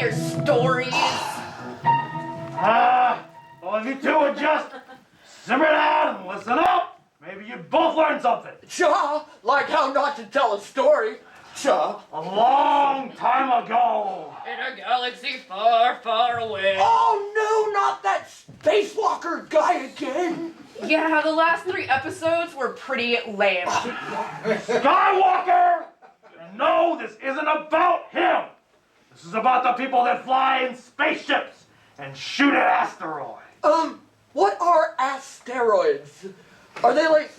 your stories? Well, if you two would just simmer down and listen up, maybe you'd both learn something. Cha, like how not to tell a story. Cha. A long time ago. In a galaxy far, far away. Oh no, not that spacewalker guy again. Yeah, the last 3 episodes were pretty lame. Skywalker! And no, this isn't about him. This is about the people that fly in spaceships and shoot at asteroids. What are asteroids? Are they like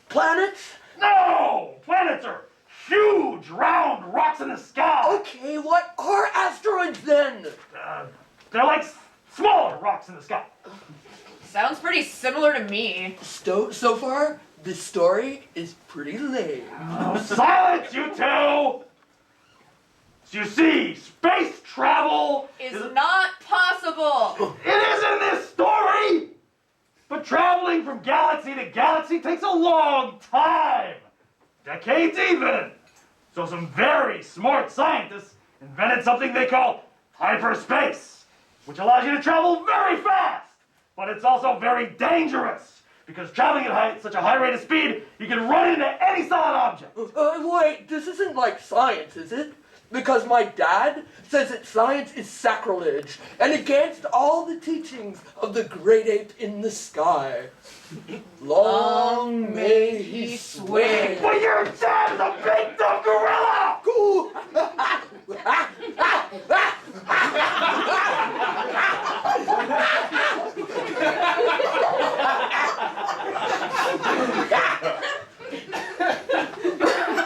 planets? No! Planets are huge, round rocks in the sky. Okay, what are asteroids then? They're like smaller rocks in the sky. Sounds pretty similar to me. So far, this story is pretty lame. Oh, silence, you two! You see, space travel Is not possible. It is in this story! But traveling from galaxy to galaxy takes a long time. Decades even. So some very smart scientists invented something they call hyperspace, which allows you to travel very fast. But it's also very dangerous, because traveling at such a high rate of speed, you can run into any solid object. Wait, this isn't like science, is it? Because my dad says that science is sacrilege and against all the teachings of the great ape in the sky. Long may he swing. But your dad's a big dumb gorilla! Cool.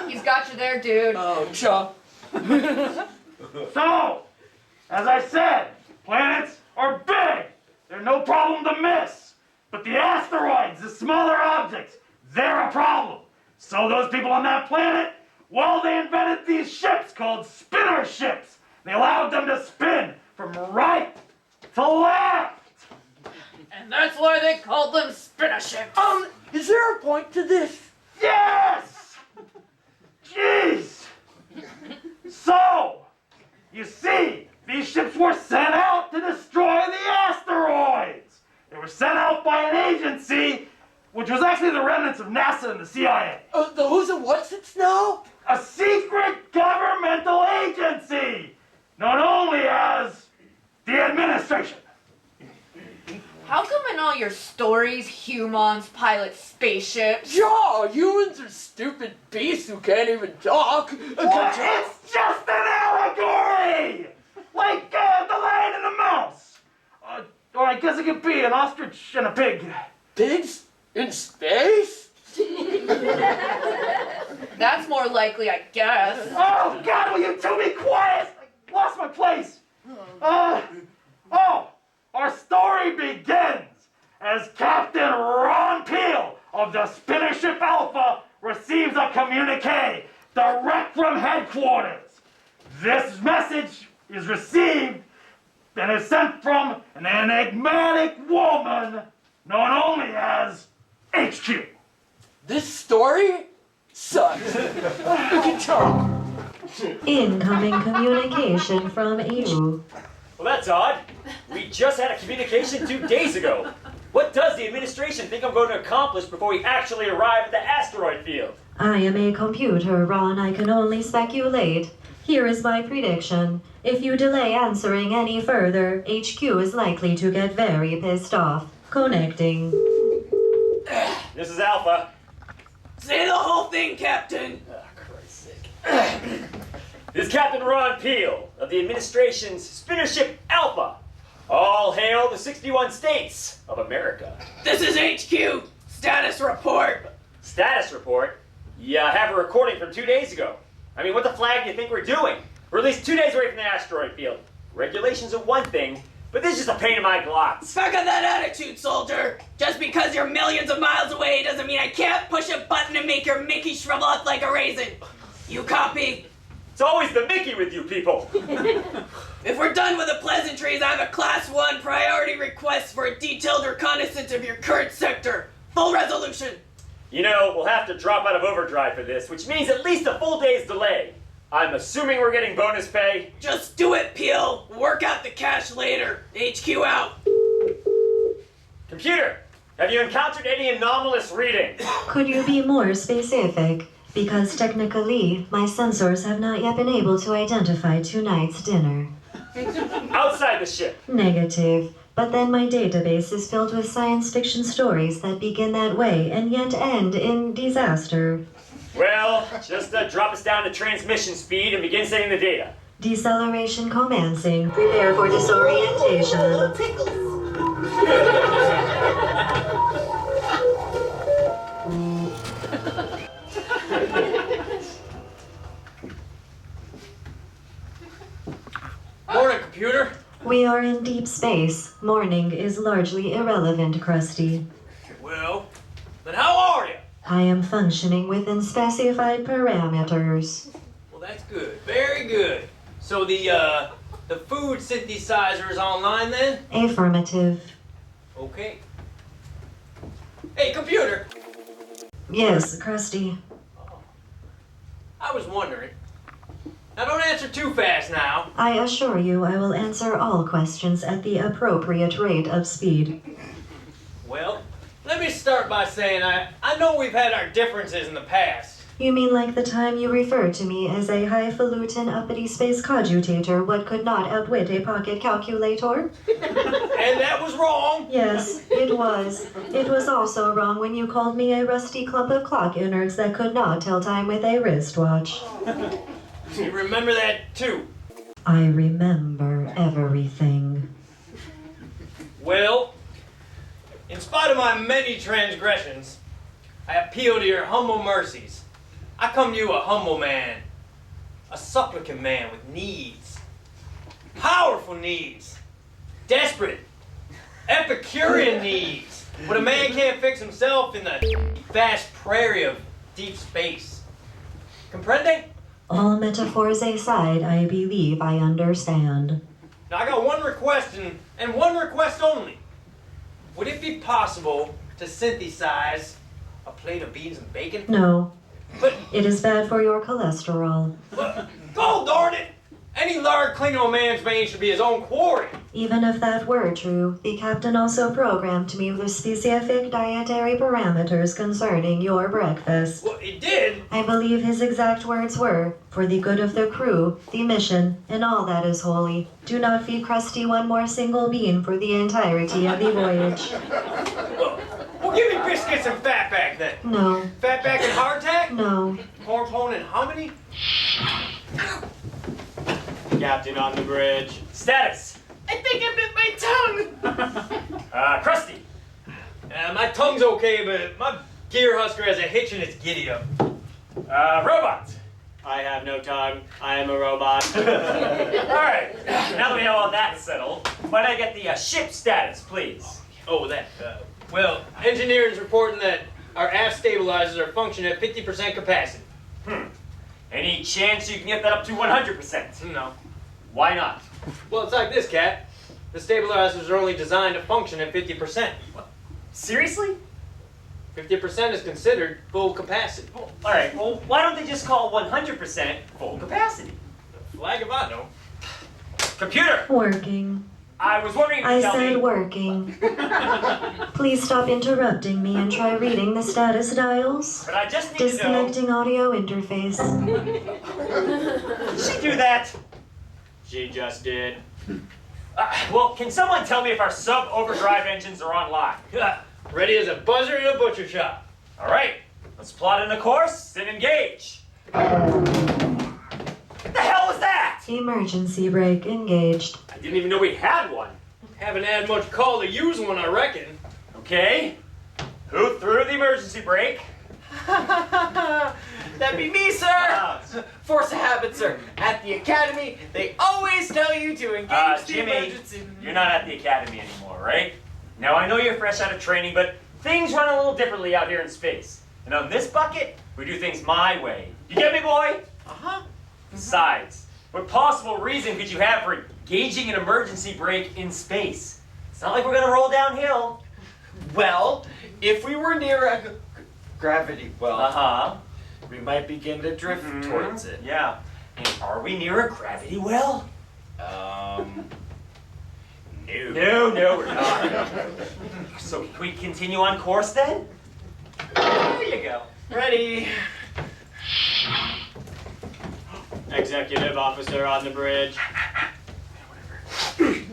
He's got you there, dude. Oh, Cha. So, as I said, planets are big. They're no problem to miss. But the asteroids, the smaller objects, they're a problem. So those people on that planet, well, they invented these ships called spinner ships. They allowed them to spin from right to left. And that's why they called them spinner ships. Is there a point to this? Yes! Jeez! So, you see, these ships were sent out to destroy the asteroids. They were sent out by an agency, which was actually the remnants of NASA and the CIA. The who's and what's it's now? A secret governmental agency, known only as the administration. How come in all your stories, humans pilot spaceships? Ja, humans are stupid beasts who can't even talk. Well, it's just an allegory! Like the lion and the mouse. Or I guess it could be an ostrich and a pig. Pigs? In space? That's more likely, I guess. Oh, God, will you two be quiet? I lost my place. Our story begins as Captain Ron Peel of the Spinner Ship Alpha receives a communique direct from headquarters. This message is received and is sent from an enigmatic woman known only as HQ. This story sucks. Good job. Incoming communication from EU. Well, that's odd. We just had a communication 2 days ago. What does the administration think I'm going to accomplish before we actually arrive at the asteroid field? I am a computer, Ron. I can only speculate. Here is my prediction. If you delay answering any further, HQ is likely to get very pissed off. Connecting. This is Alpha. Say the whole thing, Captain. Oh, Christ's sake. This is Captain Ron Peel of the administration's Spinner Ship Alpha. All hail the 61 states of America. This is HQ. Status report. Status report? Yeah, I have a recording from 2 days ago. I mean, what the flag do you think we're doing? We're at least 2 days away from the asteroid field. Regulations are one thing, but this is just a pain in my glotz. Back on that attitude, soldier! Just because you're millions of miles away doesn't mean I can't push a button and make your Mickey shrivel up like a raisin. You copy? It's always the Mickey with you people. If we're done with the pleasantries, I have a Class 1 priority request for a detailed reconnaissance of your current sector. Full resolution. You know, we'll have to drop out of overdrive for this, which means at least a full day's delay. I'm assuming we're getting bonus pay. Just do it, Peel. Work out the cash later. HQ out. Computer, have you encountered any anomalous reading? Could you be more specific? Because technically, my sensors have not yet been able to identify tonight's dinner. Outside the ship. Negative. But then my database is filled with science fiction stories that begin that way and yet end in disaster. Well, just drop us down to transmission speed and begin sending the data. Deceleration commencing. Prepare for disorientation. Morning, computer. We are in deep space. Morning is largely irrelevant, Krusty. Well, then how are you? I am functioning within specified parameters. Well, that's good. Very good. So the food synthesizer is online then? Affirmative. Okay. Hey, computer. Yes, Krusty. I was wondering. Now don't answer too fast now. I assure you I will answer all questions at the appropriate rate of speed. Well, let me start by saying I know we've had our differences in the past. You mean like the time you referred to me as a highfalutin uppity space cogutator what could not outwit a pocket calculator? And that was wrong. Yes, it was. It was also wrong when you called me a rusty clump of clock innards that could not tell time with a wristwatch. You remember that too. I remember everything. Well, in spite of my many transgressions, I appeal to your humble mercies. I come to you a humble man, a supplicant man with needs, powerful needs, desperate, Epicurean needs, what a man can't fix himself in the vast prairie of deep space. Comprende? All metaphors aside, I believe I understand. Now I got one request and one request only. Would it be possible to synthesize a plate of beans and bacon? No, But, it is bad for your cholesterol. oh darn it! Any lard clinging on man's veins should be his own quarry. Even if that were true, the captain also programmed me with specific dietary parameters concerning your breakfast. Well, it did. I believe his exact words were, for the good of the crew, the mission, and all that is holy, do not feed Krusty one more single bean for the entirety of the voyage. Well, give me biscuits and fatback then. No, Fatback and hardtack? no. Cornpone and hominy? Captain on the bridge. Status. I think I bit my tongue. Krusty. My tongue's okay, but my gear husker has a hitch in its giddy up. Robot. I have no tongue. I am a robot. Alright, now that we have all that settled, might I get the ship status, please? Oh, that. Well, engineering's reporting that our aft stabilizers are functioning at 50% capacity. Any chance you can get that up to 100%? No. Why not? Well, it's like this, Cat. The stabilizers are only designed to function at 50%. Seriously? 50% is considered full capacity. Alright, well, why don't they just call 100% full capacity? Flag if I know. Computer, Working. I was wondering if I you could tell said me... working. Please stop interrupting me and try reading the status dials. But I just need to know... Disconnecting audio interface. Did she do that? She just did. Well, can someone tell me if our sub-overdrive engines are online? Ready as a buzzer in a butcher shop. Alright, let's plot in a course and engage. What the hell was that? Emergency brake engaged. I didn't even know we had one. Haven't had much call to use one, I reckon. Okay, who threw the emergency brake? That'd be me, sir. Force of habit, sir. At the academy, they always tell you to engage the Jimmy, emergency. you're not at the academy anymore, right? Now, I know you're fresh out of training, but things run a little differently out here in space. And on this bucket, we do things my way. You get me, boy? Uh-huh. Besides, what possible reason could you have for engaging an emergency brake in space? It's not like we're gonna roll downhill. Well, if we were near a gravity well, Uh-huh. we might begin to drift towards it. Yeah. And are we near a gravity well? No. No, we're not. So can we continue on course then? There you go. Ready. Executive officer on the bridge.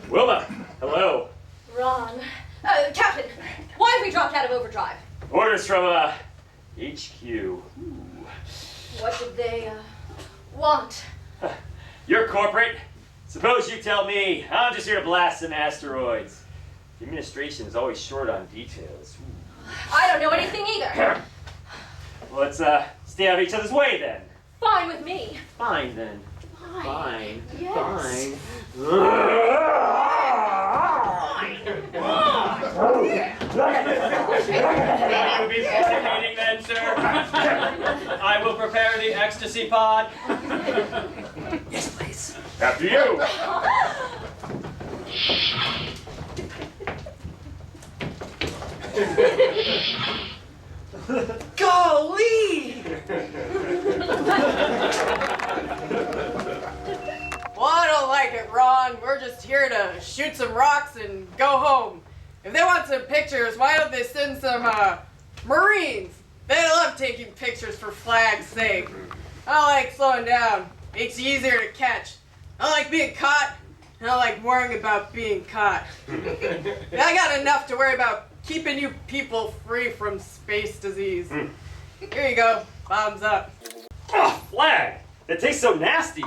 Wilma, hello. Ron. Captain, why have we dropped out of overdrive? Orders from, HQ. What did they, want? You're corporate. Suppose you tell me. I'm just here to blast some asteroids. The administration is always short on details. I don't know anything either. Well, let's, stay out of each other's way then. Fine with me. Fine then. Fine. Fine. Yes. That would be meeting then, sir. I will prepare the ecstasy pod. Yes, please. After you. Golly! Well, I don't like it, Ron. We're just here to shoot some rocks and go home. If they want some pictures, why don't they send some, Marines? They love taking pictures for flag's sake. I don't like slowing down. Makes you easier to catch. I don't like being caught. I don't like worrying about being caught. I got enough to worry about keeping you people free from space disease. Here you go. Bombs up. Oh, flag! That tastes so nasty.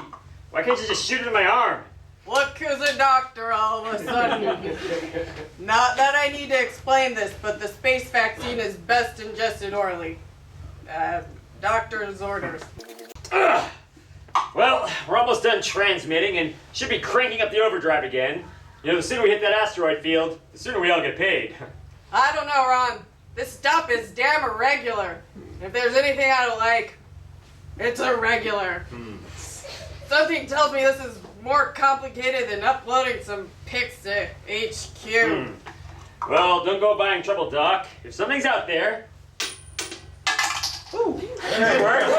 Why can't you just shoot it in my arm? Look who's a doctor all of a sudden. Not that I need to explain this, but the space vaccine is best ingested orally. Doctor's orders. Ugh. Well, we're almost done transmitting and should be cranking up the overdrive again. You know, the sooner we hit that asteroid field, the sooner we all get paid. I don't know, Ron. This stuff is damn irregular. If there's anything I don't like, it's irregular. Something tells me this is more complicated than uploading some pics to HQ. Well, don't go buying trouble, Doc. If something's out there... Ooh, there it works.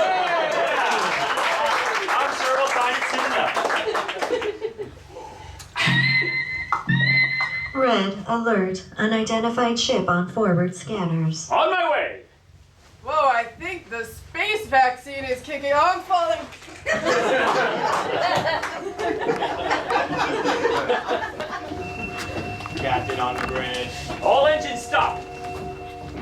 I'm sure we'll find it soon enough. Red alert. Unidentified ship on forward scanners. On my way! Whoa, I think the space vaccine is kicking on, falling. Captain on the bridge. All engines stop!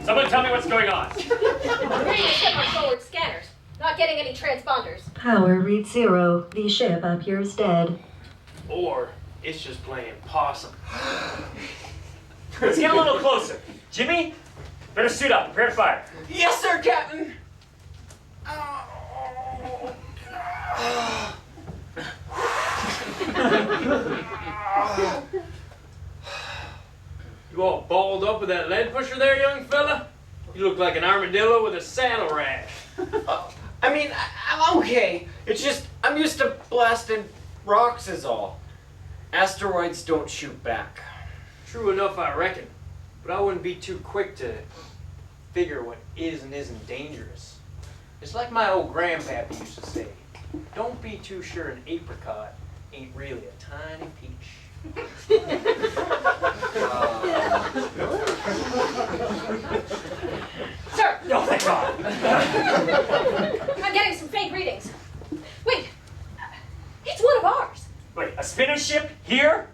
Someone tell me what's going on. Reading the ship on forward scanners. Not getting any transponders. Power reads 0. The ship appears dead. Or it's just playing possum. Let's get a little closer. Jimmy, better suit up. Prepare to fire. Yes, sir, Captain. You all balled up with that lead pusher there, young fella? You look like an armadillo with a saddle rash. I mean, I'm okay. It's just I'm used to blasting rocks is all. Asteroids don't shoot back. True enough, I reckon. But I wouldn't be too quick to figure what is and isn't dangerous. It's like my old grandpappy used to say, don't be too sure an apricot ain't really a tiny peach. Sir, No, thank God. I'm getting some faint readings. Wait, it's one of ours. Wait, a spinner ship here?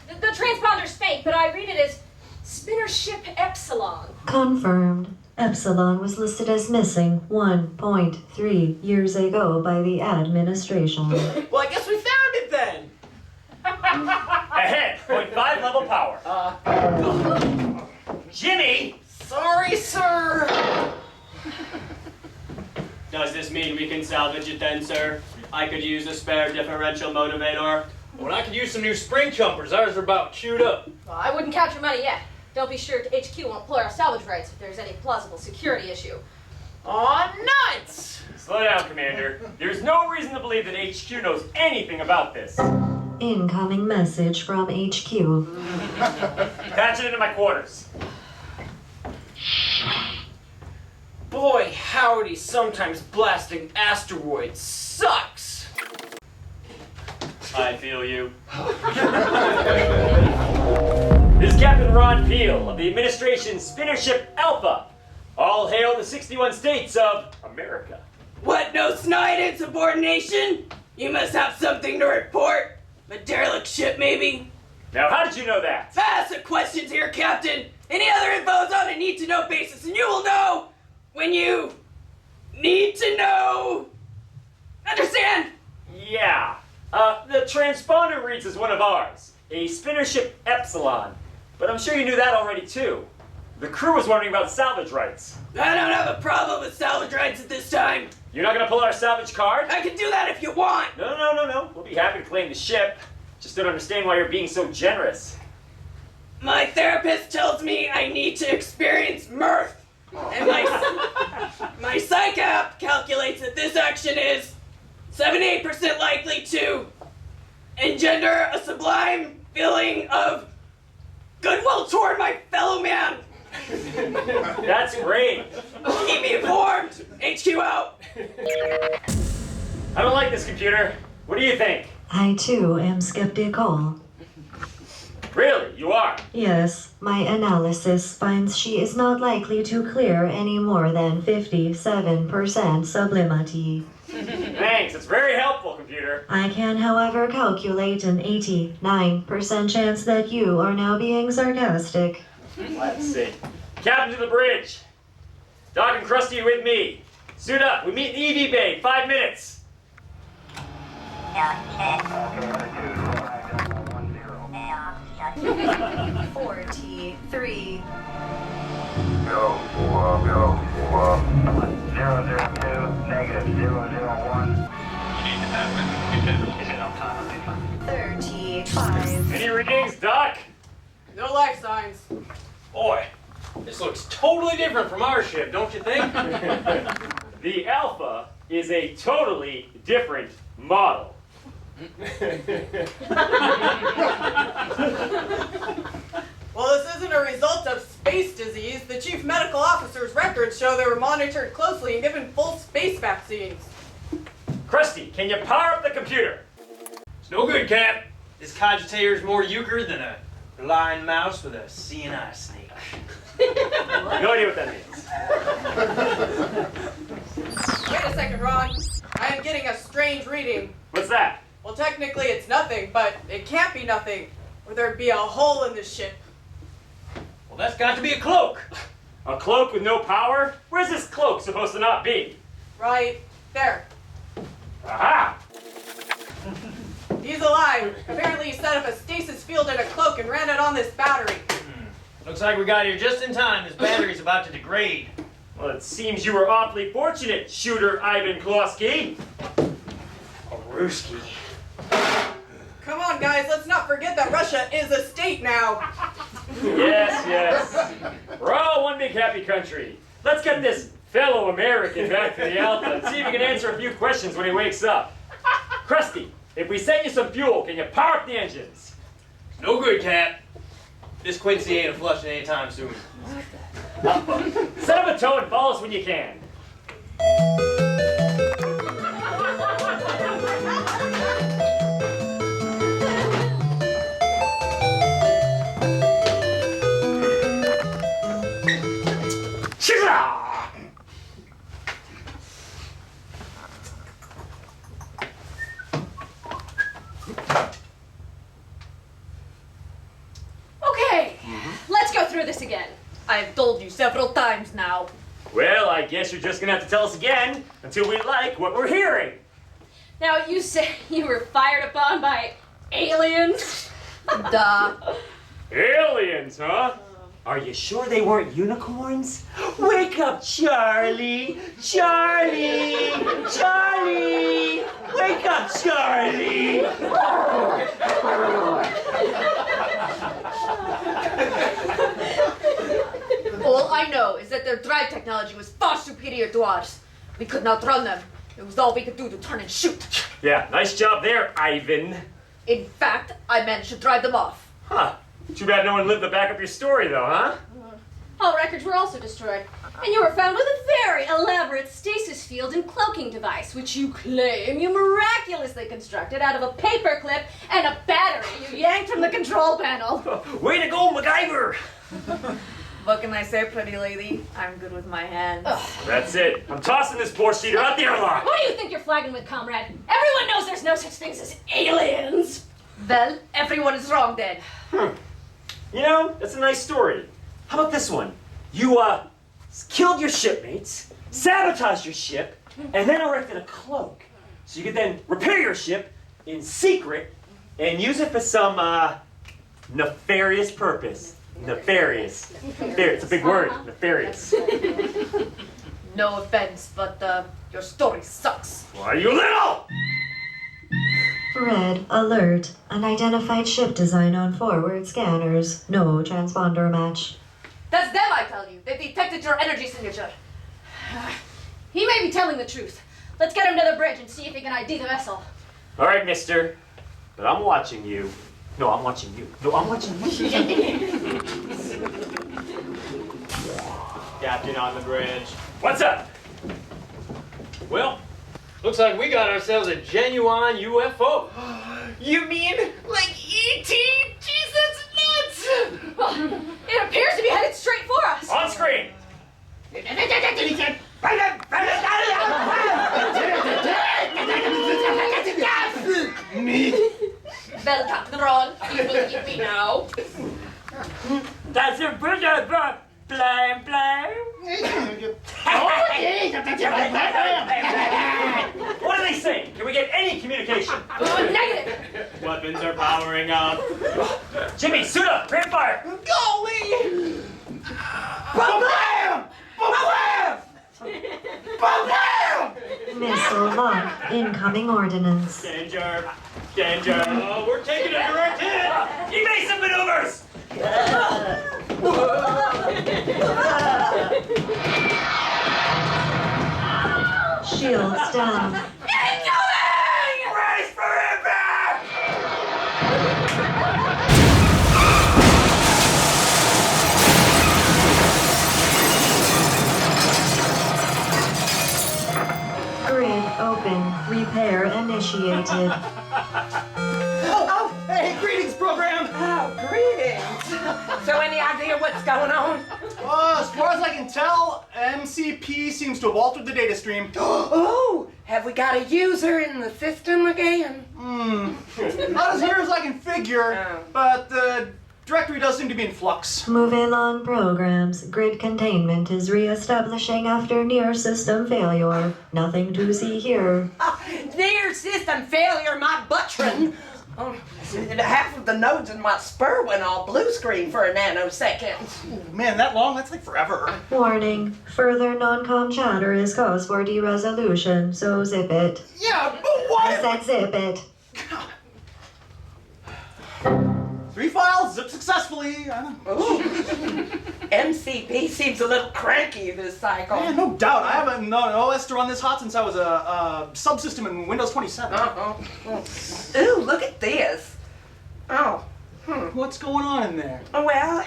The transponder's fake, but I read it as Spinner Ship Epsilon. Confirmed. Epsilon was listed as missing 1.3 years ago by the administration. Well, I guess we found it then. Ahead, 0.5 level power. Jimmy! Sorry, sir. Does this mean we can salvage it then, sir? I could use a spare differential motivator. Well, I could use some new spring jumpers. Ours are about chewed up. Well, I wouldn't count your money yet. Don't be sure HQ won't employ our salvage rights if there's any plausible security issue. Aw, nuts. Slow down, Commander. There's no reason to believe that HQ knows anything about this. Incoming message from HQ. Patch it into my quarters. Boy, howdy, sometimes blasting asteroids sucks. I feel you. This is Captain Ron Peel of the administration's spinner ship Alpha. All hail the 61 states of America. What, no snide insubordination? You must have something to report. A derelict ship, maybe? Now, how did you know that? Ask the questions here, Captain. Any other info is on a need-to-know basis, and you will know when you need to know. Understand? Yeah. The transponder reads as one of ours, a spinner ship Epsilon. But I'm sure you knew that already, too. The crew was wondering about salvage rights. I don't have a problem with salvage rights at this time. You're not gonna pull our salvage card? I can do that if you want. No. We'll be happy to claim the ship. Just don't understand why you're being so generous. My therapist tells me I need to experience mirth. And my psych app calculates that this action is 78% likely to engender a sublime feeling of goodwill toward my fellow man. That's great. Keep me informed. HQ out. I don't like this computer. What do you think? I too am skeptical. Really? You are? Yes, my analysis finds she is not likely to clear any more than 57% sublimity. Thanks. It's very helpful, computer. I can, however, calculate an 89% chance that you are now being sarcastic. Let's see. Captain to the bridge. Doc and Krusty with me. Suit up. We meet in the EV bay. 5 minutes. 43. Go. 002, negative 001. Is it on time? 35. Any readings, Doc? No life signs. Boy, this looks totally different from our ship, don't you think? The Alpha is a totally different model. Well, this isn't a result of space disease. The chief medical officer's records show they were monitored closely and given full space vaccines. Krusty, can you power up the computer? It's no good, Cap. This cogitator's more euchre than a blind mouse with a CNI snake. No idea what that means. Wait a second, Ron. I am getting a strange reading. What's that? Well, technically it's nothing, but it can't be nothing, or there'd be a hole in the ship. Well, that's got to be a cloak. A cloak with no power? Where's this cloak supposed to not be? Right there. Aha! He's alive. Apparently he set up a stasis field in a cloak and ran it on this battery. Looks like we got here just in time. This battery's about to degrade. Well, it seems you were awfully fortunate, Shooter Ivan Klosky. A Ruski. Come on, guys, let's not forget that Russia is a state now. Yes. We're all one big happy country. Let's get this fellow American back to the Alpha and see if he can answer a few questions when he wakes up. Krusty, if we send you some fuel, can you power up the engines? No good, Cap. This Quincy ain't a flushing anytime soon. Set up a tow and follow us when you can. Okay, let's go through this again. I've told you several times now. Well, I guess you're just gonna have to tell us again until we like what we're hearing. Now, you say you were fired upon by aliens? Duh. Aliens, huh? Are you sure they weren't unicorns? Wake up, Charlie! Charlie! Charlie! Wake up, Charlie! All I know is that their drive technology was far superior to ours. We could not run them. It was all we could do to turn and shoot. Yeah, nice job there, Ivan. In fact, I managed to drive them off. Huh. Too bad no one lived to back up your story, though, huh? All records were also destroyed. And you were found with a very elaborate stasis field and cloaking device, which you claim you miraculously constructed out of a paperclip and a battery you yanked from the control panel. Way to go, MacGyver! What can I say, pretty lady? I'm good with my hands. That's it. I'm tossing this four-seater out the airlock. Who do you think you're flagging with, comrade? Everyone knows there's no such things as aliens. Well, everyone is wrong then. You know, that's a nice story. How about this one? You, killed your shipmates, sabotaged your ship, and then erected a cloak. So you could then repair your ship in secret and use it for some, nefarious purpose. Nefarious. There, it's a big word. Nefarious. No offense, but your story sucks. Why, you little! Red alert. Unidentified ship design on forward scanners. No transponder match. That's them, I tell you. They detected your energy signature. He may be telling the truth. Let's get him to the bridge and see if he can ID the vessel. All right, mister. But I'm watching you. No, I'm watching you. No, I'm watching you. Captain on the bridge. What's up? Well, looks like we got ourselves a genuine UFO. You mean like E.T.? Jesus nuts! It appears to be headed straight for us. On screen. Well, Captain Ron, you believe me now? That's a bridge blame. What are they saying? Can we get any communication? Negative. Weapons are powering up. Jimmy, suit up. Grand fire. Golly! Ba-blam! Ba-blam! Ba-blam! Missile lock. Incoming ordnance. Danger. Danger. Oh, we're taking a direct hit. Evasive maneuvers. Shields down. Brace for impact. Grid open. Repair initiated. Oh, hey, greetings, program! Oh, greetings. So any idea what's going on? As far as I can tell, MCP seems to have altered the data stream. Oh, have we got a user in the system again? Not as near as I can figure, but the directory does seem to be in flux. Moving along programs. Grid containment is re-establishing after near system failure. Nothing to see here. Near system failure, my buttron. Half of the nodes in my spur went all blue screen for a nanosecond. Man, that long? That's like forever. Warning. Further non-com chatter is cause for de-resolution, so zip it. Yeah, but I why? said zip it. 3 files, zipped successfully. Ooh. MCP seems a little cranky this cycle. Yeah, no doubt. I haven't known an OS to run this hot since I was a subsystem in Windows 27. Ooh, look at this. Oh. What's going on in there? Well,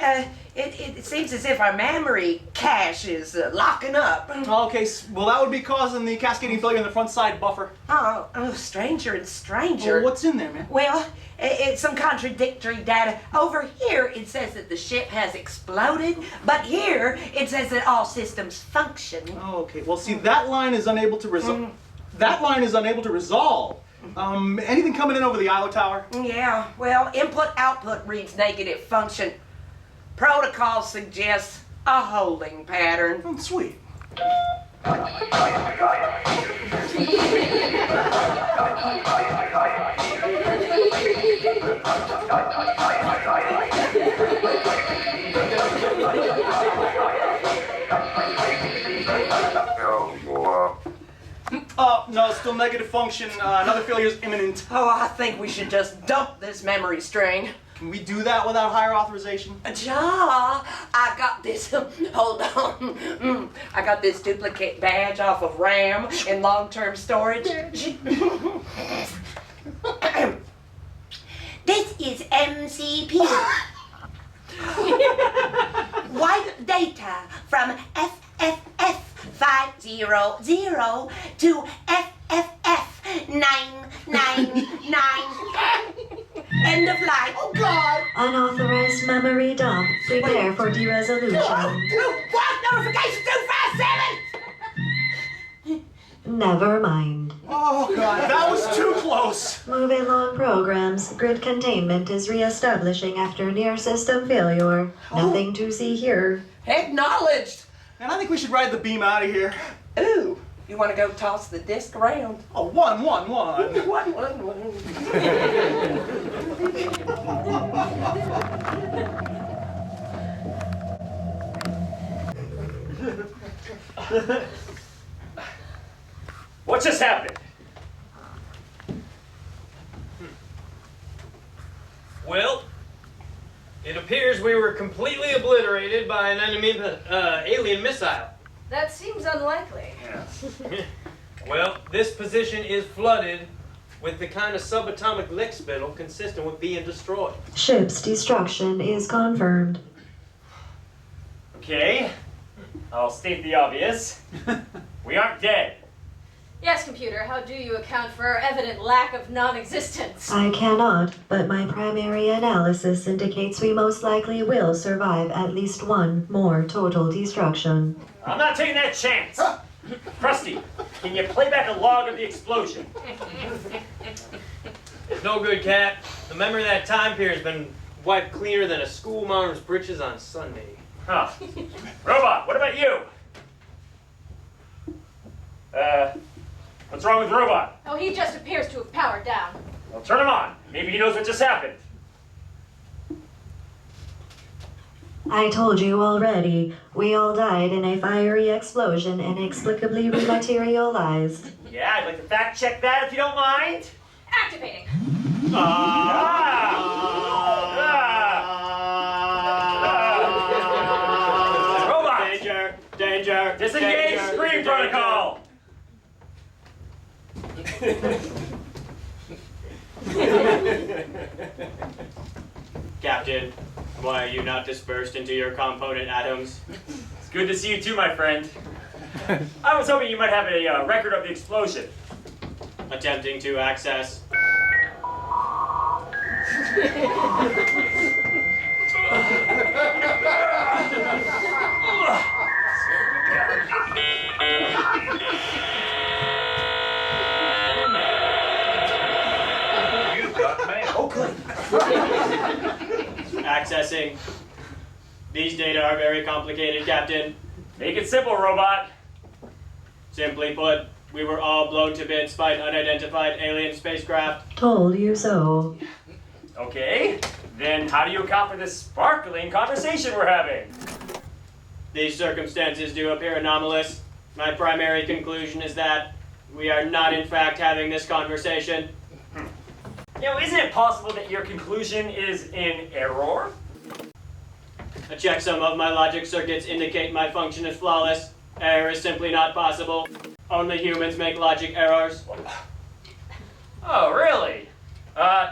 it seems as if our memory cache is locking up. Okay, well, that would be causing the cascading failure in the front side buffer. Oh, stranger and stranger. Well, what's in there, man? Well, it's some contradictory data. Over here, it says that the ship has exploded, but here, it says that all systems function. Oh, okay. Well, see, that line is unable to resolve. That line is unable to resolve. Anything coming in over the IO tower? Yeah, well, input-output reads negative function. Protocol suggests a holding pattern. Oh, sweet. No, still negative function. Another failure is imminent. Oh, I think we should just dump this memory string. Can we do that without higher authorization? Ja, I got this, hold on. I got this duplicate badge off of RAM in long-term storage. This is MCP. White data from FF 000 to FFF999. End of life. Oh God! Unauthorized memory dump. Prepare for deresolution. What? Notification 257! Never mind. Oh god, that was too close. Moving along programs. Grid containment is re-establishing after near system failure. Nothing to see here. Acknowledged! And I think we should ride the beam out of here. Ooh, you want to go toss the disc around? Oh, 111. 111. What just happened? Well, it appears we were completely obliterated by an enemy alien missile. That seems unlikely. Well, this position is flooded with the kind of subatomic lick spittle consistent with being destroyed. Ship's destruction is confirmed. Okay, I'll state the obvious. We aren't dead. Yes, computer, how do you account for our evident lack of non-existence? I cannot, but my primary analysis indicates we most likely will survive at least one more total destruction. I'm not taking that chance. Krusty, can you play back a log of the explosion? It's no good, Cat. The memory of that time period has been wiped cleaner than a schoolmarm's britches on Sunday. Huh. Robot, what about you? What's wrong with Robot? Oh, he just appears to have powered down. Well, turn him on. Maybe he knows what just happened. I told you already, we all died in a fiery explosion inexplicably rematerialized. Yeah, I'd like to fact check that if you don't mind. Activating. Robot! Danger! Danger! Disengage danger, screen danger. protocol! Captain, why are you not dispersed into your component atoms? It's good to see you too, my friend. I was hoping you might have a record of the explosion. Attempting to access. You've got mail. Oh, good. Accessing. These data are very complicated, Captain. Make it simple, Robot. Simply put, we were all blown to bits by an unidentified alien spacecraft. Told you so. Okay, then how do you account for this sparkling conversation we're having? These circumstances do appear anomalous. My primary conclusion is that we are not in fact having this conversation. You know, isn't it possible that your conclusion is in error? A checksum of my logic circuits indicate my function is flawless. Error is simply not possible. Only humans make logic errors. Oh, really?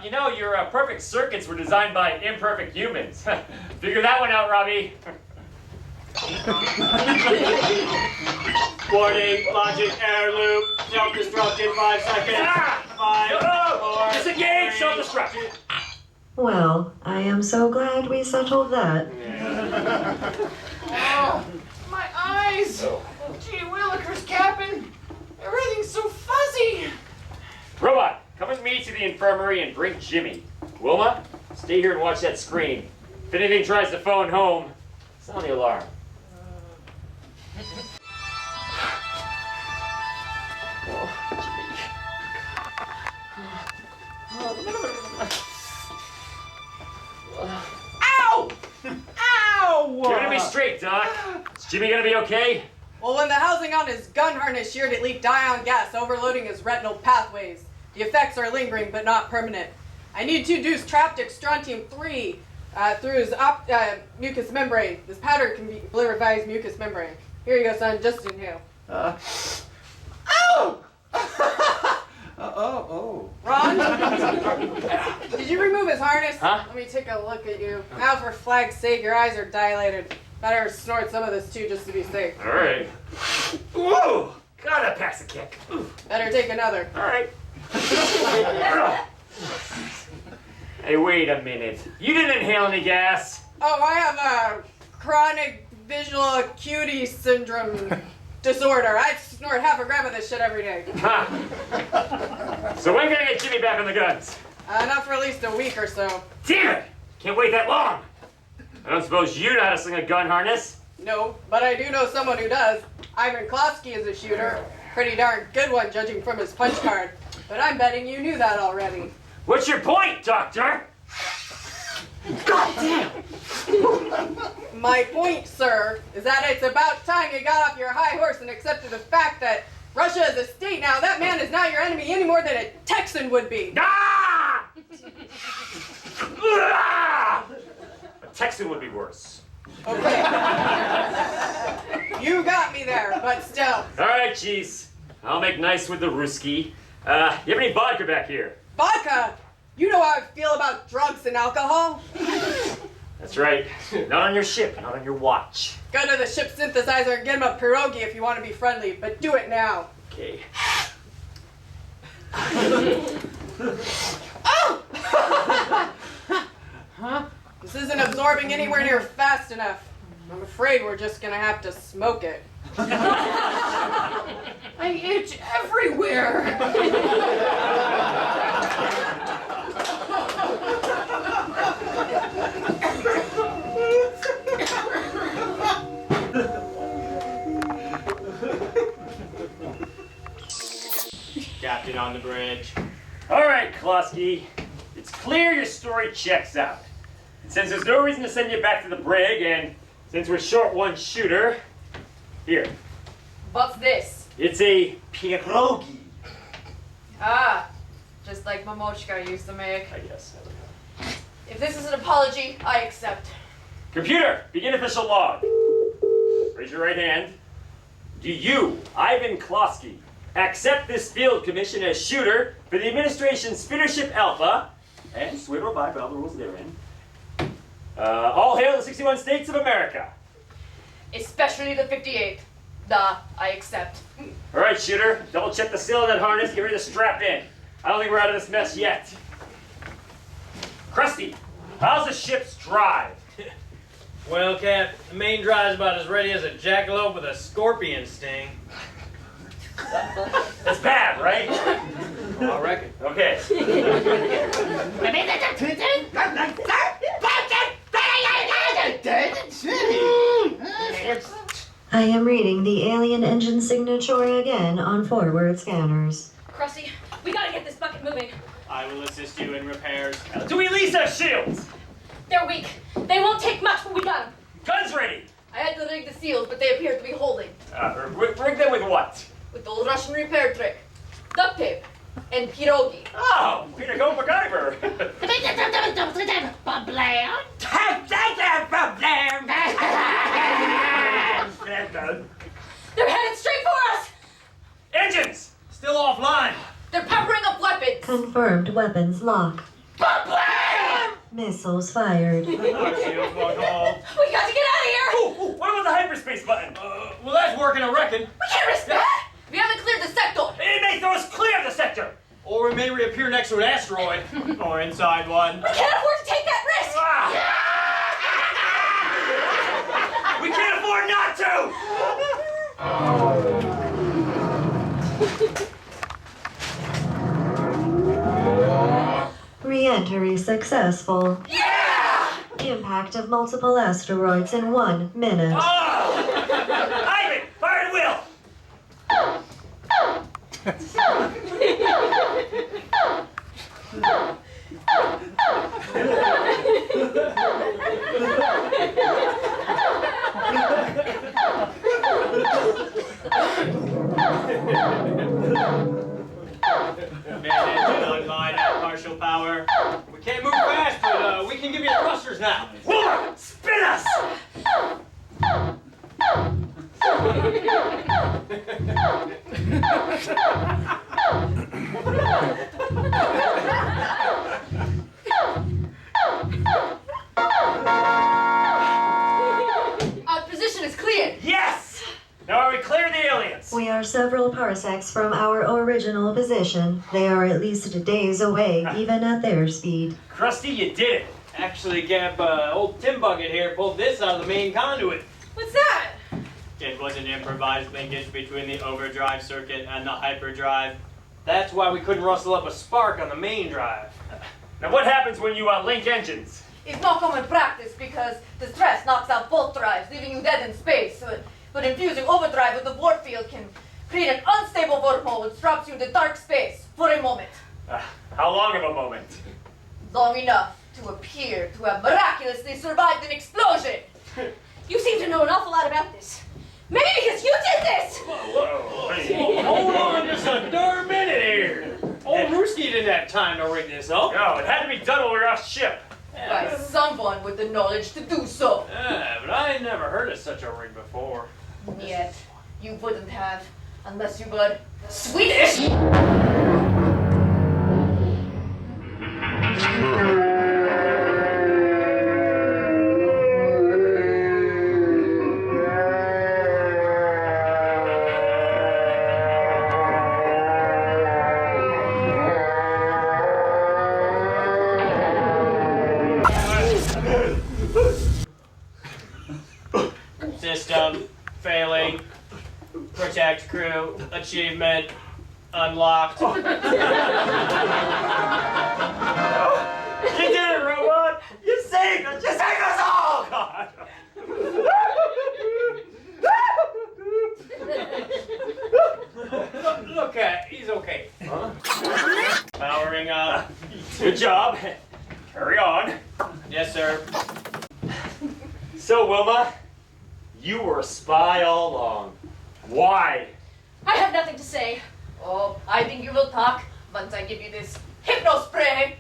You know, your perfect circuits were designed by imperfect humans. Figure that one out, Robbie. Warning, logic error loop. Self-destruct in 5 seconds. Ah! 5, 4, Disengage, 3, self-destruct. Well, I am so glad we settled that. Oh, my eyes! Gee willikers, Captain! Everything's so fuzzy! Robot, come with me to the infirmary and bring Jimmy. Wilma, stay here and watch that screen. If anything tries to phone home, sound the alarm. Ow! Ow! Give it to me straight, Doc. Is Jimmy gonna be okay? Well, when the housing on his gun harness sheared, it leaked ion gas, overloading his retinal pathways. The effects are lingering, but not permanent. I need to induce trapped strontium-3 through his mucous membrane. This powder can be delivered via his mucous membrane. Here you go, son. Just inhale. Ow! Oh. Ron? Did you remove his harness? Huh? Let me take a look at you. Now, for flag's sake, your eyes are dilated. Better snort some of this too, just to be safe. All right. Whoa! Gotta pass a kick. Ooh. Better take another. All right. Hey, wait a minute. You didn't inhale any gas. Oh, I have a chronic visual acuity syndrome disorder. I snort half a gram of this shit every day. Ha. So when can I get Jimmy back on the guns? Not for at least a week or so. Damn it! Can't wait that long. I don't suppose you know how to sling a gun harness? No, but I do know someone who does. Ivan Klosky is a shooter. Pretty darn good one, judging from his punch card. But I'm betting you knew that already. What's your point, Doctor? God damn! My point, sir, is that it's about time you got off your high horse and accepted the fact that Russia is a state now. That man is not your enemy any more than a Texan would be. Ah! A Texan would be worse. Okay. You got me there, but still. All right, cheese. I'll make nice with the Ruski. You have any vodka back here? Vodka? You know how I feel about drugs and alcohol? That's right. Not on your ship, not on your watch. Go to the ship synthesizer and get him a pierogi if you want to be friendly, but do it now. Okay. Oh! Huh? This isn't absorbing anywhere near fast enough. I'm afraid we're just gonna have to smoke it. I itch everywhere. Captain on the bridge. All right, Klosky. It's clear your story checks out. And since there's no reason to send you back to the brig, and since we're short one shooter, here. What's this? It's a pierogi. Ah, just like Mamochka used to make. I guess. If this is an apology, I accept. Computer, begin official log. Raise your right hand. Do you, Ivan Klosky, accept this field commission as shooter for the administration's Spinnership Alpha, and swear to abide by all the rules therein? All hail the 61 states of America. Especially the 58th. Duh, I accept. All right, shooter, double check the seal of that harness, get ready to strap in. I don't think we're out of this mess yet. Krusty, how's the ship's drive? Well, Cap, the main drive's about as ready as a jackalope with a scorpion sting. That's bad, right? I reckon. Okay. I am reading the alien engine signature again on forward scanners. Krusty, we gotta get this bucket moving. I will assist you in repairs. Do we at least have shields? They're weak. They won't take much, but we got them. Guns ready. I had to rig the seals, but they appear to be holding. Rig them with what? With the old Russian repair trick. Duct tape. And pierogi. Oh, Peter Go MacGyver. They're headed straight for us! Engines! Still offline. They're powering up weapons. Confirmed weapons lock. Missiles fired. We got to get out of here! Ooh, what about the hyperspace button? Well, that's working, I reckon. We can't risk that! We haven't cleared the sector. It may throw us clear of the sector. Or we may reappear next to an asteroid. Or inside one. We can't afford to take that risk! We can't afford not to! Re-entry successful. Yeah! Impact of multiple asteroids in 1 minute. Oh! Ivan, fire at will! Main engine online at partial power. We can't move fast, but we can give you thrusters now. Wooler, spin us! I'll are several parsecs from our original position. They are at least days away, even at their speed. Krusty, you did it. Actually, Gab, old Tim Bucket here pulled this out of the main conduit. What's that? It was an improvised linkage between the overdrive circuit and the hyperdrive. That's why we couldn't rustle up a spark on the main drive. Now what happens when you link engines? It's not common practice because the stress knocks out both drives, leaving you dead in space. But infusing overdrive with the warp field can create an unstable wormhole which drops you into dark space for a moment. How long of a moment? Long enough to appear to have miraculously survived an explosion. You seem to know an awful lot about this. Maybe because you did this! Whoa. Hold on just a darn minute here. Old Rooski didn't have time to rig this up. No, it had to be done while we were off ship. By someone with the knowledge to do so. Yeah, but I ain't never heard of such a rig before. Yet, you wouldn't have, unless you were Swedish! System failing. Protect crew. Achievement unlocked. You did it, robot! You saved us! You saved us all! God! Look at he's okay. Huh? Powering up. Good job. Carry on. Yes, sir. So, Wilma, you were a spy all along. Why? I have nothing to say. Oh, I think you will talk once I give you this hypno spray.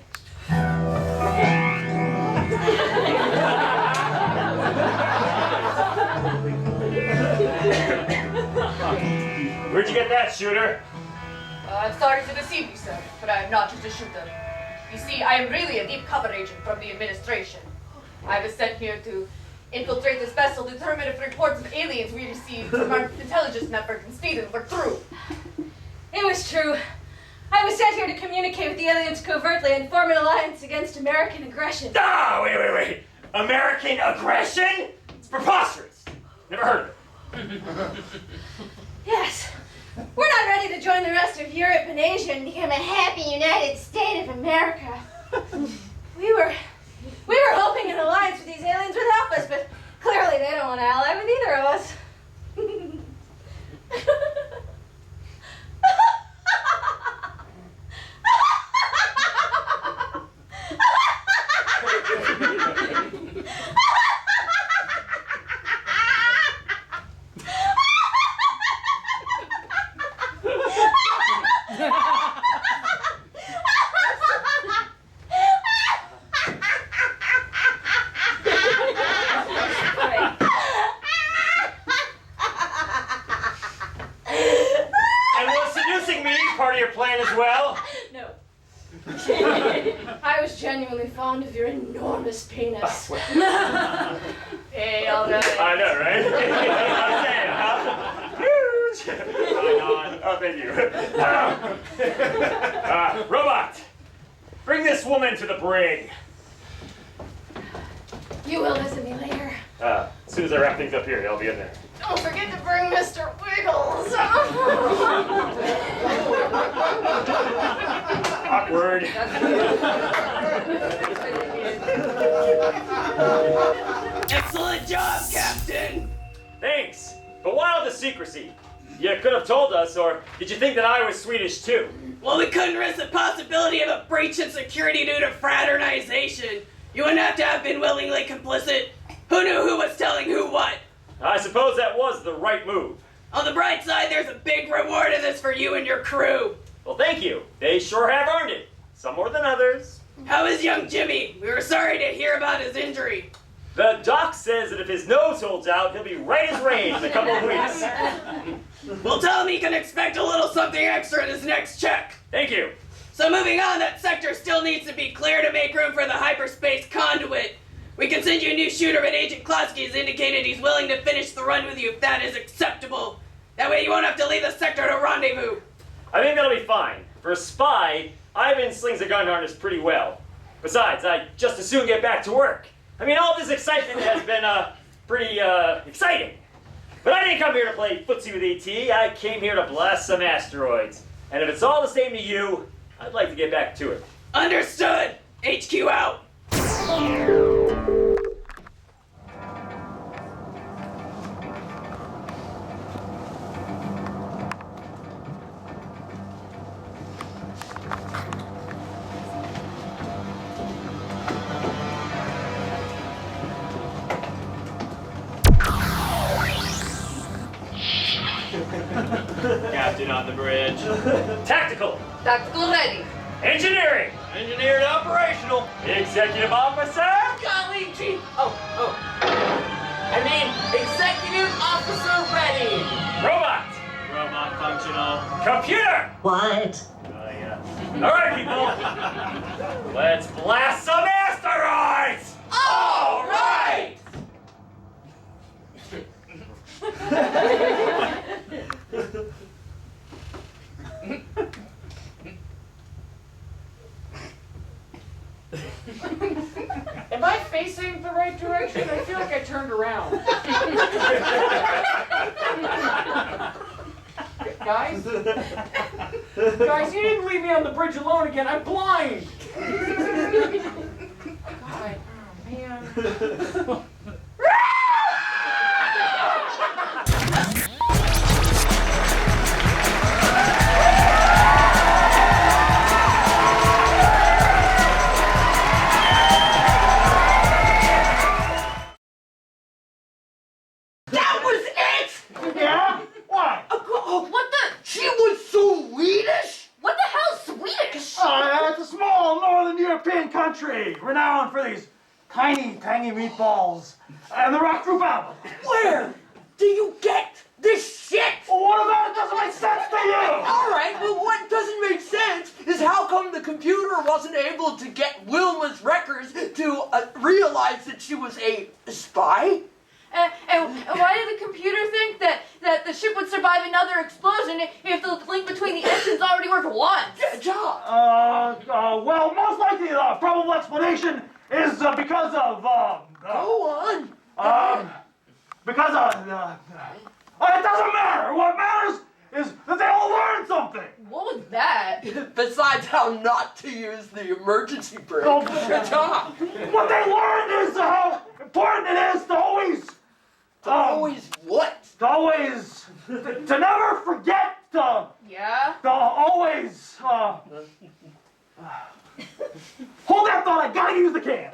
Where'd you get that, shooter? I'm sorry to deceive you, sir, but I am not just a shooter. You see, I am really a deep cover agent from the administration. I was sent here to infiltrate this vessel, determine if reports of aliens we received from our intelligence network in Sweden were true. It was true. I was sent here to communicate with the aliens covertly and form an alliance against American aggression. Ah, wait. American aggression? It's preposterous. Never heard of it. Yes. We're not ready to join the rest of Europe and Asia and become a happy United States of America. We were hoping an alliance with these aliens would help us, but clearly they don't want to ally with either of us. And was seducing me part of your plan as well? No. I was genuinely fond of your enormous penis. Hey, all right. I know, right? I'm saying, huh? Huge! Oh, thank you. Robot, bring this woman to the brig. You will visit me later. As soon as I wrap things up here, I'll be in there. Don't forget to bring Mr. Wiggles. Awkward. Excellent job, Captain! Thanks. But why all the secrecy? You could have told us, or did you think that I was Swedish too? Well, we couldn't risk the possibility of a breach in security due to fraternization. You wouldn't have to have been willingly complicit. Who knew who was telling who what? I suppose that was the right move. On the bright side, there's a big reward in this for you and your crew. Well, thank you. They sure have earned it. Some more than others. How is young Jimmy? We were sorry to hear about his injury. The doc says that if his nose holds out, he'll be right as rain in a couple of weeks. We'll tell him he can expect a little something extra in his next check. Thank you. So moving on, that sector still needs to be clear to make room for the hyperspace conduit. We can send you a new shooter, but Agent Klosky has indicated he's willing to finish the run with you if that is acceptable. That way you won't have to leave the sector to rendezvous. I think that'll be fine. For a spy, Ivan slings a gun harness pretty well. Besides, I'd just as soon get back to work. I mean, all this excitement has been, pretty, exciting. But I didn't come here to play footsie with E.T. I came here to blast some asteroids. And if it's all the same to you, I'd like to get back to it. Understood! HQ out! Captain on the bridge. Tactical. Tactical ready. Engineering. Engineered operational. Executive officer. Golly gee! I mean, executive officer ready! Robot. Robot functional. Computer. What? All right, people. Let's blast some asteroids. All right! Am I facing the right direction? I feel like I turned around. Guys? Guys, you didn't leave me on the bridge alone again. I'm blind. God, oh man. That was it? Yeah? What? What the? She was Swedish? What the hell's Swedish? It's a small northern European country renowned for these tiny, tiny meatballs and the rock group album. Where do you get this shit? Well, what about it doesn't make sense to you? All right, but what doesn't make sense is how come the computer wasn't able to get Wilma's records to realize that she was a spy? And why did the computer think that the ship would survive another explosion if the link between the engines already worked once? Well, most likely the probable explanation is because of, Go on. because of, it doesn't matter. What matters is that they all learned something. What was that? Besides how not to use the emergency brake. Oh, Good job. What they learned is how important it is to always, Always what? to always, to never forget to, Yeah? to always, hold that thought. I gotta use the can.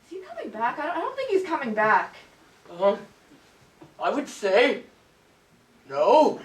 Is he coming back? I don't think he's coming back. I would say no.